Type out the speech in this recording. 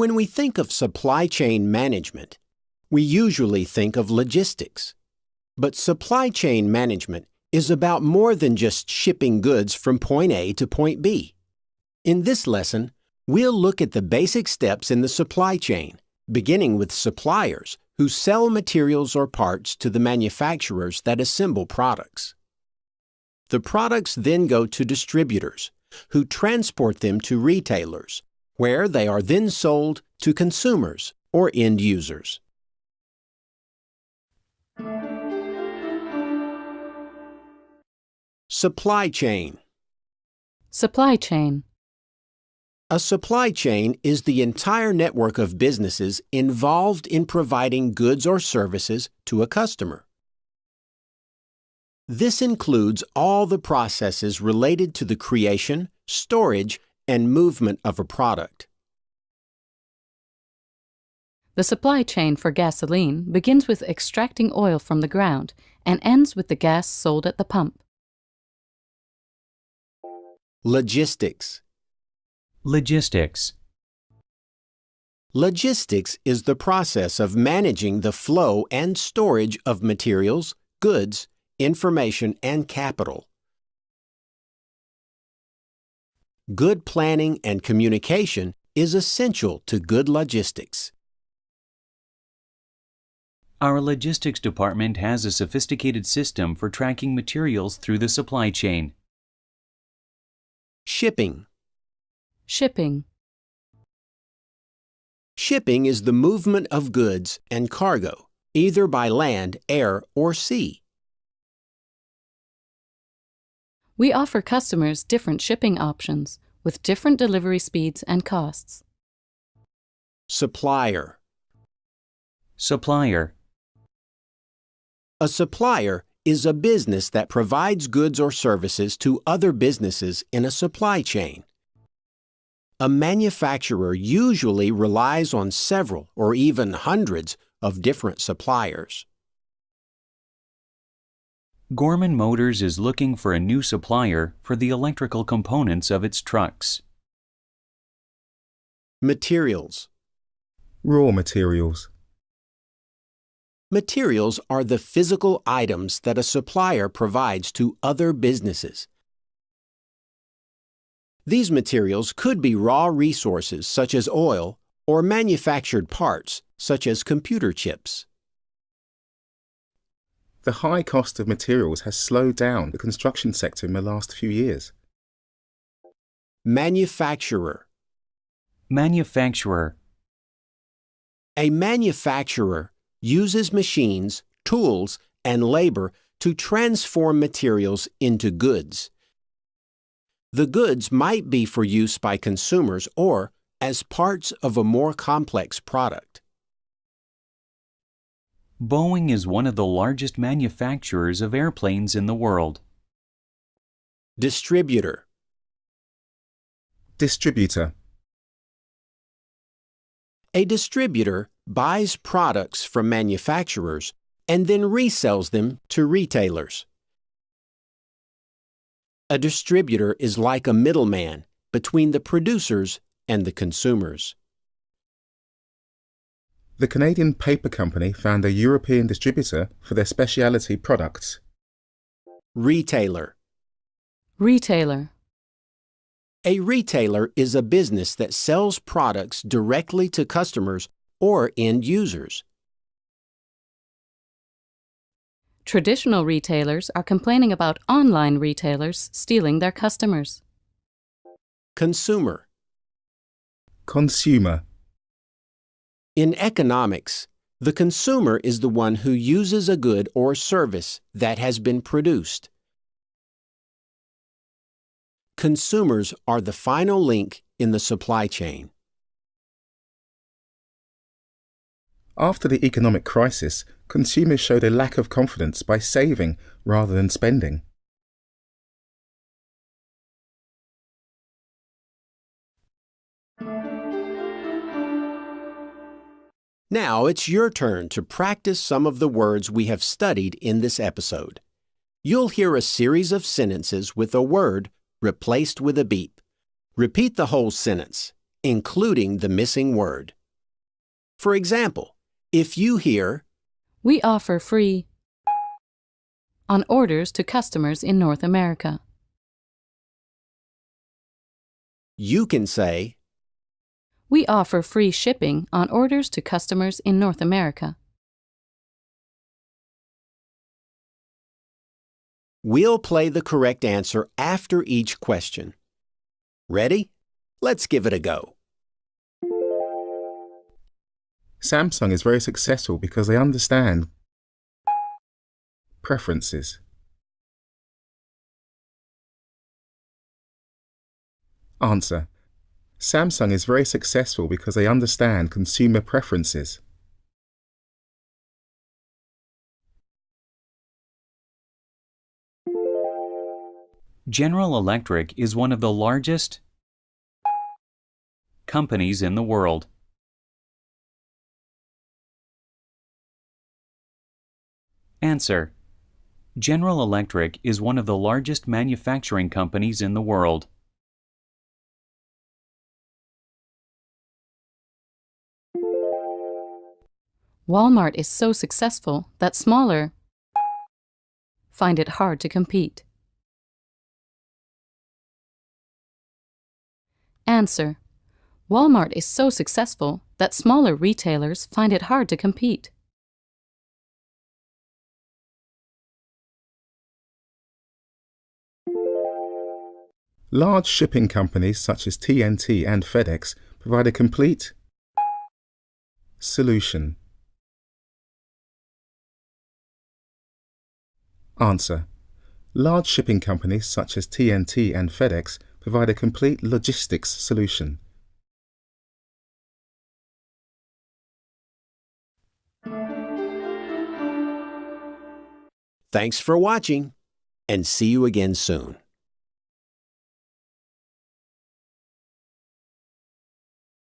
When we think of supply chain management, we usually think of logistics. But supply chain management is about more than just shipping goods from point A to point B. In this lesson, we'll look at the basic steps in the supply chain, beginning with suppliers who sell materials or parts to the manufacturers that assemble products. The products then go to distributors, who transport them to retailers, where they are then sold to consumers or end users. Supply chain. Supply chain. A supply chain is the entire network of businesses involved in providing goods or services to a customer. This includes all the processes related to the creation, storage, and movement of a product. The supply chain for gasoline begins with extracting oil from the ground and ends with the gas sold at the pump. Logistics. Logistics. Logistics is the process of managing the flow and storage of materials, goods, information, and capital. Good planning and communication is essential to good logistics. Our logistics department has a sophisticated system for tracking materials through the supply chain. Shipping. Shipping. Shipping is the movement of goods and cargo, either by land, air, or sea. We offer customers different shipping options with different delivery speeds and costs. Supplier. Supplier. A supplier is a business that provides goods or services to other businesses in a supply chain. A manufacturer usually relies on several or even hundreds of different suppliers. Gorman Motors is looking for a new supplier for the electrical components of its trucks. Materials. Raw materials. Materials are the physical items that a supplier provides to other businesses. These materials could be raw resources such as oil or manufactured parts such as computer chips. The high cost of materials has slowed down the construction sector in the last few years. Manufacturer. Manufacturer. A manufacturer uses machines, tools, and labor to transform materials into goods. The goods might be for use by consumers or as parts of a more complex product. Boeing is one of the largest manufacturers of airplanes in the world. Distributor. Distributor. A distributor buys products from manufacturers and then resells them to retailers. A distributor is like a middleman between the producers and the consumers. The Canadian paper company found a European distributor for their specialty products. Retailer. Retailer. A retailer is a business that sells products directly to customers or end users. Traditional retailers are complaining about online retailers stealing their customers. Consumer. Consumer. In economics, the consumer is the one who uses a good or service that has been produced. Consumers are the final link in the supply chain. After the economic crisis, consumers showed a lack of confidence by saving rather than spending. Now it's your turn to practice some of the words we have studied in this episode. You'll hear a series of sentences with a word replaced with a beep. Repeat the whole sentence, including the missing word. For example, if you hear, We offer free on orders to customers in North America. you can say, We offer free shipping on orders to customers in North America. we'll play the correct answer after each question. Ready? Let's give it a go. Samsung is very successful because they understand preferences. Answer. Samsung is very successful because they understand consumer preferences. General Electric is one of the largest companies in the world. Answer. General Electric is one of the largest manufacturing companies in the world. Walmart is so successful that smaller find it hard to compete. Answer. Walmart is so successful that smaller retailers find it hard to compete. Large shipping companies such as TNT and FedEx provide a complete solution. Answer. Large shipping companies such as TNT and FedEx provide a complete logistics solution. Thanks for watching, and see you again soon.